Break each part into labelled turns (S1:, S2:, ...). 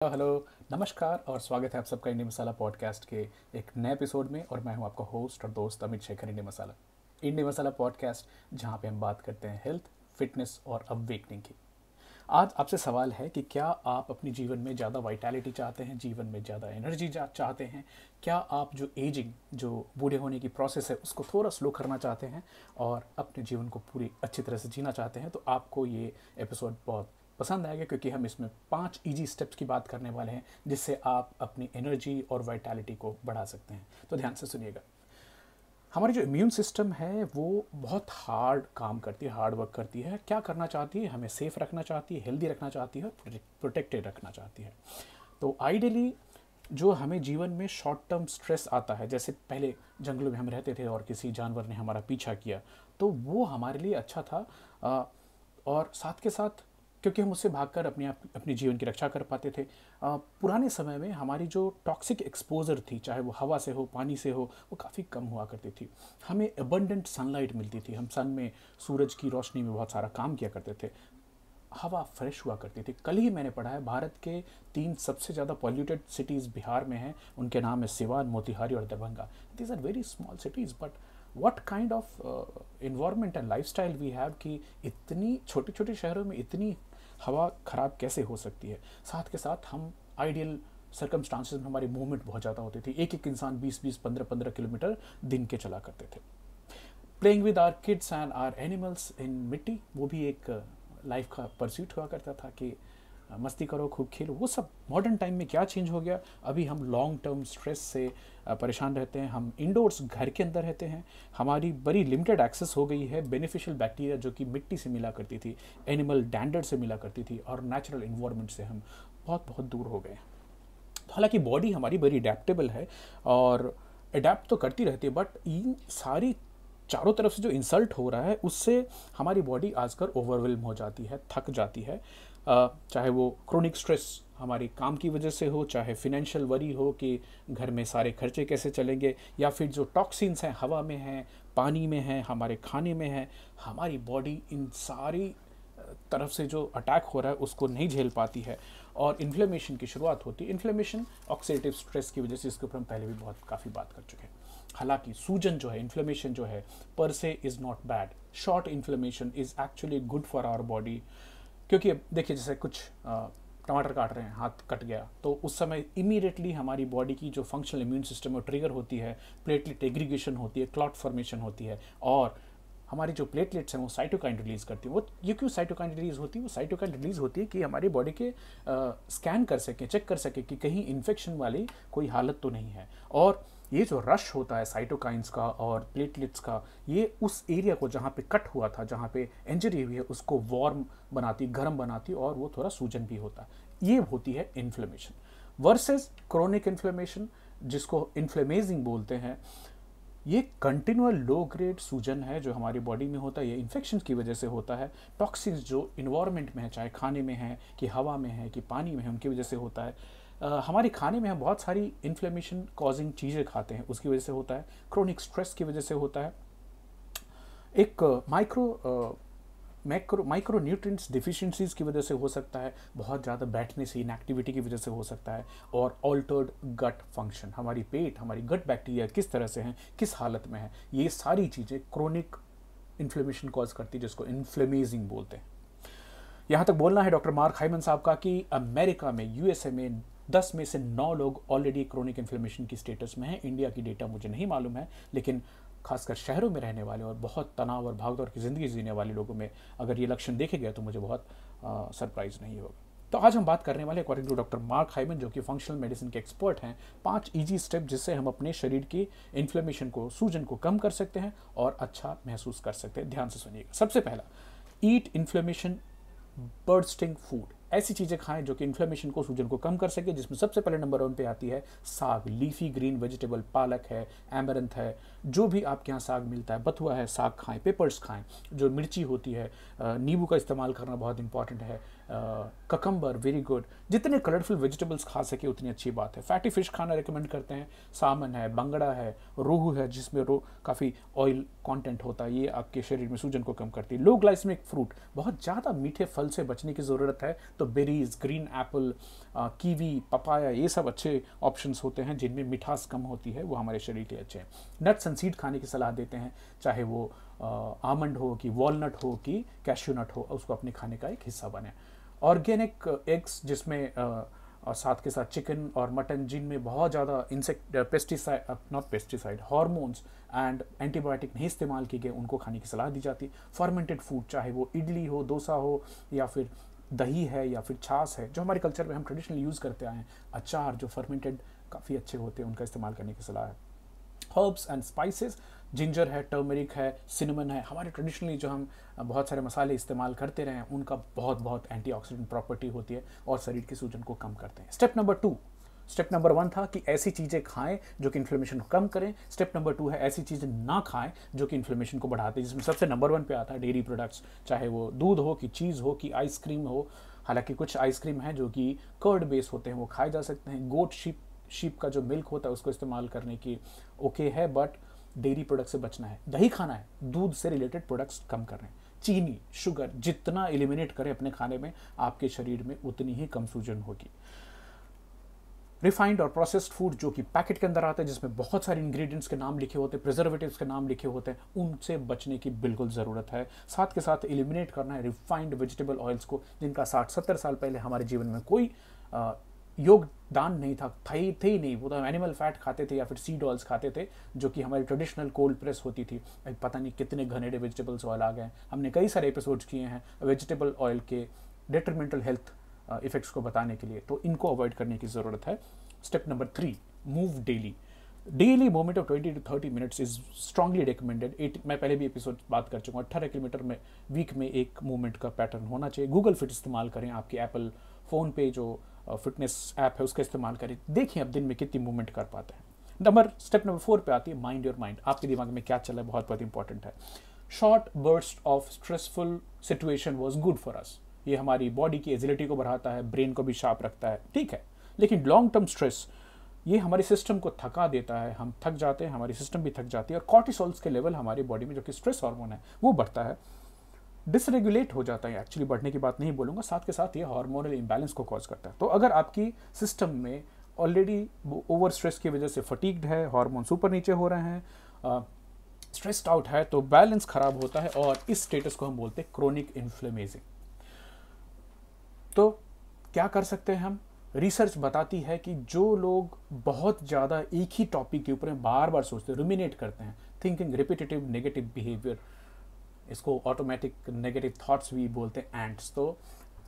S1: Hello, नमस्कार और स्वागत है आप सबका इंडिया मसाला पॉडकास्ट के एक नए एपिसोड में। और मैं हूं आपका होस्ट और दोस्त अमित शेखर। इंडिया मसाला पॉडकास्ट जहां पे हम बात करते हैं हेल्थ, फिटनेस और अवेकनिंग की। आज आपसे सवाल है कि क्या आप अपने जीवन में ज़्यादा वाइटैलिटी चाहते हैं, जीवन में ज़्यादा एनर्जी चाहते हैं? क्या आप जो एजिंग, जो बूढ़े होने की प्रोसेस है, उसको थोड़ा स्लो करना चाहते हैं और अपने जीवन को पूरी अच्छी तरह से जीना चाहते हैं? तो आपको ये एपिसोड बहुत पसंद आएगा, क्योंकि हम इसमें 5 इजी स्टेप्स की बात करने वाले हैं जिससे आप अपनी एनर्जी और वाइटैलिटी को बढ़ा सकते हैं। तो ध्यान से सुनिएगा। हमारी जो इम्यून सिस्टम है वो बहुत हार्ड काम करती है, हार्ड वर्क करती है। क्या करना चाहती है? हमें सेफ रखना चाहती है, हेल्दी रखना चाहती है, प्रोटेक्टेड रखना चाहती है। तो आइडियली जो हमें जीवन में शॉर्ट टर्म स्ट्रेस आता है, जैसे पहले जंगलों में हम रहते थे और किसी जानवर ने हमारा पीछा किया, तो वो हमारे लिए अच्छा था। और साथ के साथ क्योंकि हम उससे भागकर अपनी जीवन की रक्षा कर पाते थे। पुराने समय में हमारी जो टॉक्सिक एक्सपोजर थी, चाहे वो हवा से हो, पानी से हो, वो काफ़ी कम हुआ करती थी। हमें एबंडेंट सनलाइट मिलती थी, हम सन में, सूरज की रोशनी में बहुत सारा काम किया करते थे। हवा फ्रेश हुआ करती थी। कल ही मैंने पढ़ा है भारत के 3 सबसे ज़्यादा पॉल्यूटेड सिटीज़ बिहार में हैं। उनके नाम है सिवान, मोतिहारी और Darbhanga. These are very small cities, but what kind of environment and lifestyle we have कि इतनी छोटे छोटे शहरों में इतनी हवा ख़राब कैसे हो सकती है। साथ के साथ हम आइडियल सर्कमस्टांसेस में हमारी मूवमेंट बहुत ज़्यादा होती थी। एक एक इंसान 20-20, 15-15 किलोमीटर दिन के चला करते थे। Playing with our kids and our animals in mitti, वो भी एक लाइफ का परस्यूट हुआ करता था कि मस्ती करो, खूब खेलो। वो सब मॉडर्न टाइम में क्या चेंज हो गया? अभी हम लॉन्ग टर्म स्ट्रेस से परेशान रहते हैं। हम इंडोर्स घर के अंदर रहते हैं। हमारी बड़ी लिमिटेड एक्सेस हो गई है बेनिफिशियल बैक्टीरिया जो कि मिट्टी से मिला करती थी, एनिमल डैंडर से मिला करती थी, और नेचुरल इन्वायरमेंट से हम बहुत बहुत दूर हो गए हैं। तो हालांकि बॉडी हमारी बड़ी अडेप्टेबल है और अडेप्ट तो करती रहती है, बट इन सारी चारों तरफ से जो इंसल्ट हो रहा है उससे हमारी बॉडी आजकल ओवरवेल्म हो जाती है, थक जाती है। चाहे वो क्रोनिक स्ट्रेस हमारे काम की वजह से हो, चाहे फिनेंशियल वरी हो कि घर में सारे खर्चे कैसे चलेंगे, या फिर जो टॉक्सिन्स हैं हवा में हैं, पानी में हैं, हमारे खाने में हैं, हमारी बॉडी इन सारी तरफ से जो अटैक हो रहा है उसको नहीं झेल पाती है और इन्फ्लेमेशन की शुरुआत होती है। इन्फ्लेमेशन ऑक्सीडेटिव स्ट्रेस की वजह से, इसके ऊपर हम पहले भी बहुत काफ़ी बात कर चुके हैं। हालांकि सूजन जो है, इन्फ्लेमेशन जो है, per se is not bad. Short inflammation is actually good for our body. क्योंकि अब देखिए, जैसे कुछ टमाटर काट रहे हैं, हाथ कट गया, तो उस समय इमीडिएटली हमारी बॉडी की जो फंक्शनल इम्यून सिस्टम है ट्रिगर होती है, प्लेटलेट एग्रीगेशन होती है, क्लॉट फॉर्मेशन होती है, और हमारी जो प्लेटलेट्स हैं वो साइटोकाइन रिलीज करती है। वो ये क्यों साइटोकाइन रिलीज होती है? वो साइटोकाइन रिलीज होती है कि हमारी बॉडी के स्कैन कर सके, चेक कर सके कि कहीं इन्फेक्शन वाली कोई हालत तो नहीं है। और ये जो रश होता है साइटोकाइंस का और प्लेटलेट्स का, ये उस एरिया को जहाँ पे कट हुआ था, जहाँ पे इंजरी हुई है, उसको वार्म बनाती, गर्म बनाती, और वो थोड़ा सूजन भी होता है। ये होती है इन्फ्लेमेशन। वर्सेस क्रोनिक इन्फ्लेमेशन, जिसको इन्फ्लेमेजिंग बोलते हैं, ये कंटिन्यूअल लो ग्रेड सूजन है जो हमारी बॉडी में होता है। ये इन्फेक्शन की वजह से होता है। टॉक्सिन्स जो इन्वायरमेंट में है, चाहे खाने में है कि हवा में है कि पानी में है, उनकी वजह से होता है। हमारे खाने में हम बहुत सारी इन्फ्लेमेशन कॉजिंग चीज़ें खाते हैं, उसकी वजह से होता है। क्रोनिक स्ट्रेस की वजह से होता है। एक माइक्रो न्यूट्रिएंट्स डिफिशिएंसीज की वजह से हो सकता है। बहुत ज़्यादा बैठने से, इनएक्टिविटी की वजह से हो सकता है। और ऑल्टर्ड गट फंक्शन, हमारी पेट, हमारी गट बैक्टीरिया किस तरह से हैं, किस हालत में है, ये सारी चीज़ें क्रोनिक इन्फ्लेमेशन कॉज करती है, जिसको इन्फ्लेमेजिंग बोलते हैं। यहाँ तक बोलना है डॉक्टर मार्क हाइमन साहब का कि अमेरिका में, यूएसए में 10 में से 9 लोग ऑलरेडी क्रोनिक इन्फ्लेमेशन की स्टेटस में हैं। इंडिया की डेटा मुझे नहीं मालूम है, लेकिन खासकर शहरों में रहने वाले और बहुत तनाव और भागदौड़ की ज़िंदगी जीने वाले लोगों में अगर ये लक्षण देखे गए तो मुझे बहुत सरप्राइज नहीं होगा। तो आज हम बात करने वाले, according to doctor Mark Hyman, जो कि फंक्शनल मेडिसिन के एक्सपर्ट हैं, 5 इजी स्टेप जिससे हम अपने शरीर की इन्फ्लेमेशन को, सूजन को कम कर सकते हैं और अच्छा महसूस कर सकते हैं। ध्यान से सुनिएगा। सबसे पहला, ईट इन्फ्लेमेशन बर्स्टिंग फूड। ऐसी चीज़ें खाएं जो कि इन्फ्लेमेशन को, सूजन को कम कर सके, जिसमें सबसे पहले नंबर 1 पे आती है साग, लीफी ग्रीन वेजिटेबल, पालक है, एमरंथ है, जो भी आपके यहाँ साग मिलता है, बथुआ है, साग खाएं, पेपर्स खाएं। जो मिर्ची होती है, नींबू का इस्तेमाल करना बहुत इंपॉर्टेंट है। ककम्बर वेरी गुड, जितने कलरफुल वेजिटेबल्स खा सके उतनी अच्छी बात है। फैटी फिश खाना रिकमेंड करते हैं, सामन है, बंगड़ा है, रोहू है जिसमें काफ़ी ऑयल कंटेंट होता है, ये आपके शरीर में सूजन को कम करती है। लो ग्लाइसेमिक फ्रूट, बहुत ज़्यादा मीठे फल से बचने की ज़रूरत है तो berries, green Apple, kiwi, papaya, ये सब अच्छे ऑप्शंस होते हैं जिनमें मिठास कम होती है, वो हमारे शरीर के लिए अच्छे हैं। नट्स एंड सीड खाने की सलाह देते हैं, चाहे वो आमंड हो कि वॉलनट हो कि कैश्यू नट हो, उसको अपने खाने का एक हिस्सा बने। ऑर्गेनिक एग्स जिसमें और साथ के साथ चिकन और मटन जिनमें बहुत ज़्यादा insect pesticide not pesticide hormones and antibiotic नहीं इस्तेमाल किए गए, उनको खाने की सलाह दी जाती है। फर्मेंटेड फूड, चाहे वो इडली हो, डोसा हो, या फिर दही है, या फिर छाछ है, जो हमारे कल्चर में हम ट्रेडिशनल यूज़ करते आए हैं, अचार जो फर्मेंटेड काफ़ी अच्छे होते हैं, उनका इस्तेमाल करने की सलाह है। हर्ब्स एंड स्पाइसेस, जिंजर है, टर्मरिक है, सिनेमन है, हमारे ट्रेडिशनली जो हम बहुत सारे मसाले इस्तेमाल करते रहे हैं, उनका बहुत एंटीऑक्सीडेंट प्रॉपर्टी होती है और शरीर की सूजन को कम करते हैं। स्टेप नंबर 1 था कि ऐसी चीज़ें खाएं जो कि इन्फ्लेमेशन को कम करें। स्टेप नंबर 2 है ऐसी चीज़ें ना खाएं जो कि इन्फ्लेमेशन को बढ़ाते हैं, जिसमें सबसे नंबर 1 पे आता है डेयरी प्रोडक्ट्स, चाहे वो दूध हो कि चीज़ हो कि आइसक्रीम हो। हालांकि कुछ आइसक्रीम है जो कि कर्ड बेस होते हैं, वो खाए जा सकते हैं। गोट शीप का जो मिल्क होता है उसको इस्तेमाल करने की ओके है, बट डेयरी प्रोडक्ट से बचना है। दही खाना है, दूध से रिलेटेड प्रोडक्ट्स कम कर रहे हैं। चीनी, शुगर जितना एलिमिनेट करें अपने खाने में, आपके शरीर में उतनी ही कम सूजन होगी। रिफाइंड और प्रोसेस्ड फूड जो कि पैकेट के अंदर आते हैं, जिसमें बहुत सारे इंग्रेडिएंट्स के नाम लिखे होते हैं, प्रिजर्वेटिव्स के नाम लिखे होते हैं, उनसे बचने की बिल्कुल ज़रूरत है। साथ के साथ एलिमिनेट करना है रिफाइंड वेजिटेबल ऑयल्स को, जिनका 60-70 साल पहले हमारे जीवन में कोई योगदान नहीं था, थे ही नहीं। वो तो एनिमल फैट खाते थे या फिर सीड ऑयल्स खाते थे, जो कि हमारी ट्रेडिशनल कोल्ड प्रेस होती थी। पता नहीं कितने घनेडे वेजिटेबल्स ऑयल आ गए। हमने कई सारे एपिसोड्स किए हैं वेजिटेबल ऑयल के डेट्रीमेंटल हेल्थ इफेक्ट्स को बताने के लिए, तो इनको अवॉइड करने की ज़रूरत है। Step number 3, move daily movement of 20 to 30 minutes is strongly recommended. मैं पहले भी एपिसोड बात कर चुका हूँ, 18 किलोमीटर में वीक में एक मूवमेंट का पैटर्न होना चाहिए। गूगल फिट इस्तेमाल करें, आपके एप्पल फ़ोन पे जो फिटनेस ऐप है उसका इस्तेमाल करें, देखिए आप दिन में कितनी मूवमेंट कर पाते हैं। स्टेप नंबर 4 पे आती है माइंड योर माइंड, आपके दिमाग में क्या चल रहा है, बहुत इंपॉर्टेंट है। Short burst of stressful situation was good for us, ये हमारी बॉडी की एजिलिटी को बढ़ाता है, ब्रेन को भी शार्प रखता है, ठीक है। लेकिन लॉन्ग टर्म स्ट्रेस ये हमारे सिस्टम को थका देता है, हम थक जाते हैं, हमारी सिस्टम भी थक जाती है, और कॉर्टिसोल्स के लेवल हमारी बॉडी में जो कि स्ट्रेस हार्मोन है वो बढ़ता है, डिसरेगुलेट हो जाता है। एक्चुअली बढ़ने की बात नहीं बोलूँगा, साथ के साथ ये हार्मोनल इम्बैलेंस को कॉज करता है। तो अगर आपकी सिस्टम में ऑलरेडी ओवर स्ट्रेस की वजह से फटीग्ड है, हार्मोन्स ऊपर नीचे हो रहे हैं, स्ट्रेस्ड आउट है, तो बैलेंस खराब होता है, और इस स्टेटस को हम बोलते हैं क्रोनिक इन्फ्लेमेशन। तो क्या कर सकते हैं हम? रिसर्च बताती है कि जो लोग बहुत ज़्यादा एक ही टॉपिक के ऊपर बार बार सोचते हैं, रुमिनेट करते हैं, थिंकिंग रिपीटेटिव नेगेटिव बिहेवियर, इसको ऑटोमेटिक नेगेटिव थॉट्स भी बोलते हैं, एंट्स। तो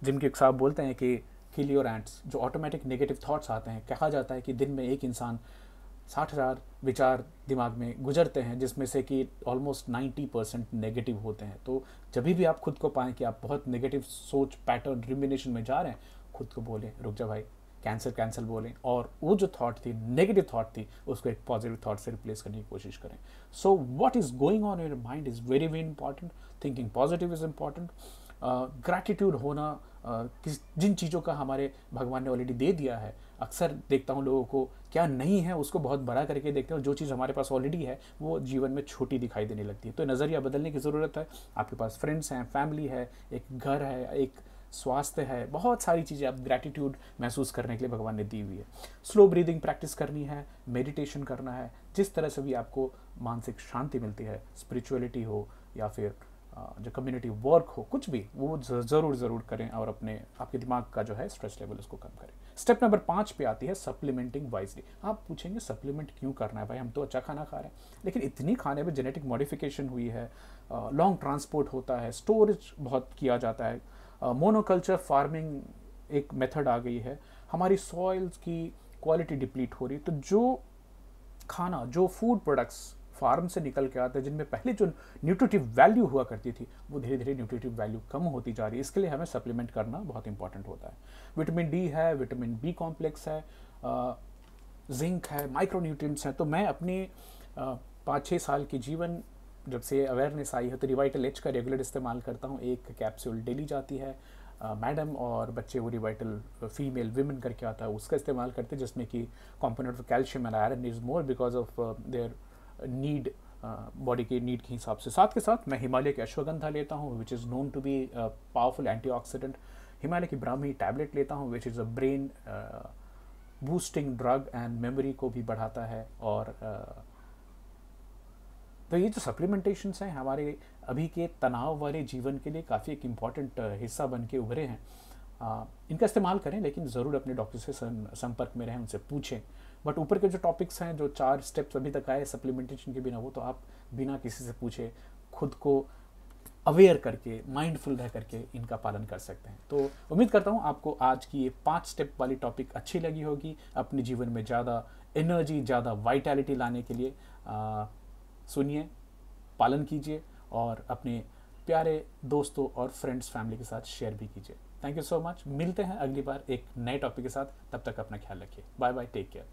S1: जिनके साहब बोलते हैं कि किल योर एंट्स, जो ऑटोमेटिक नेगेटिव थॉट्स आते हैं। कहा जाता है कि दिन में एक इंसान 60,000 विचार दिमाग में गुजरते हैं, जिसमें से कि ऑलमोस्ट 90% नेगेटिव होते हैं। तो जब भी आप खुद को पाएं कि आप बहुत नेगेटिव सोच पैटर्न रिमिनेशन में जा रहे हैं, खुद को बोलें रुक जा भाई, कैंसिल बोलें, और वो जो थॉट थी, नेगेटिव थॉट थी, उसको एक पॉजिटिव थॉट से रिप्लेस करने की कोशिश करें। So what is going on in your mind is very important. Thinking positive is important. Gratitude होना, जिन चीज़ों का हमारे भगवान ने ऑलरेडी दे दिया है। अक्सर देखता हूँ लोगों को क्या नहीं है उसको बहुत बड़ा करके देखते हैं, जो चीज़ हमारे पास ऑलरेडी है वो जीवन में छोटी दिखाई देने लगती है। तो नज़रिया बदलने की ज़रूरत है। आपके पास फ्रेंड्स हैं, फैमिली है, एक घर है, एक स्वास्थ्य है, बहुत सारी चीज़ें आप ग्रैटिट्यूड महसूस करने के लिए भगवान ने दी हुई है। स्लो ब्रीदिंग प्रैक्टिस करनी है, मेडिटेशन करना है, जिस तरह से भी आपको मानसिक शांति मिलती है, स्पिरिचुअलिटी हो या फिर जो कम्युनिटी वर्क हो, कुछ भी, वो ज़रूर करें और आपके दिमाग का जो है स्ट्रेस लेवल उसको कम करें। स्टेप नंबर 5 पे आती है सप्लीमेंटिंग वाइजली। आप पूछेंगे सप्लीमेंट क्यों करना है भाई, हम तो अच्छा खाना खा रहे हैं। लेकिन इतनी खाने में जेनेटिक मॉडिफिकेशन हुई है, लॉन्ग ट्रांसपोर्ट होता है, स्टोरेज बहुत किया जाता है, मोनोकल्चर फार्मिंग एक मेथड आ गई है, हमारी सॉइल्स की क्वालिटी डिप्लीट हो रही है। तो जो खाना, जो फूड प्रोडक्ट्स फार्म से निकल के आते हैं, जिनमें पहले जो न्यूट्रिटिव वैल्यू हुआ करती थी, वो धीरे धीरे न्यूट्रिटिव वैल्यू कम होती जा रही है। इसके लिए हमें सप्लीमेंट करना बहुत इंपॉर्टेंट होता है। विटामिन डी है, विटामिन बी कॉम्प्लेक्स है, जिंक है, माइक्रोन्यूट्रिएंट्स हैं। तो मैं अपनी 5-6 साल की जीवन जब से अवेयरनेस आई है, तो रिवाइटल एच का रेगुलर इस्तेमाल करता हूँ। एक कैप्सूल डेली जाती है, मैडम और बच्चे वो रिवाइटल फीमेल विमेन करके आता है, उसका इस्तेमाल करते हैं, जिसमें कि component of calcium and iron is more because of their need, body के नीड के हिसाब से। साथ के साथ मैं हिमालय की अश्वगंधा लेता हूँ which is known to be powerful antioxidant. Himalaya की ब्राह्मी टैबलेट लेता हूँ which is a brain boosting drug and memory को भी बढ़ाता है। और तो ये जो सप्लीमेंटेशंस हैं हमारे अभी के तनाव वाले जीवन के लिए काफ़ी एक इम्पॉर्टेंट हिस्सा बन के उभरे हैं। इनका इस्तेमाल करें, लेकिन ज़रूर अपने डॉक्टर से संपर्क में रहें, उनसे पूछें। बट ऊपर के जो टॉपिक्स हैं, जो 4 स्टेप्स अभी तक आए सप्लीमेंटेशन के बिना, वो तो आप बिना किसी से पूछे खुद को अवेयर करके, माइंडफुल रह करके इनका पालन कर सकते हैं। तो उम्मीद करता हूँ आपको आज की ये 5 स्टेप वाली टॉपिक अच्छी लगी होगी। अपने जीवन में ज़्यादा एनर्जी, ज़्यादा वाइटैलिटी लाने के लिए सुनिए, पालन कीजिए और अपने प्यारे दोस्तों और फ्रेंड्स, फैमिली के साथ शेयर भी कीजिए। Thank you so much. मिलते हैं अगली बार एक नए टॉपिक के साथ। तब तक अपना ख्याल रखिए। Bye bye, take care.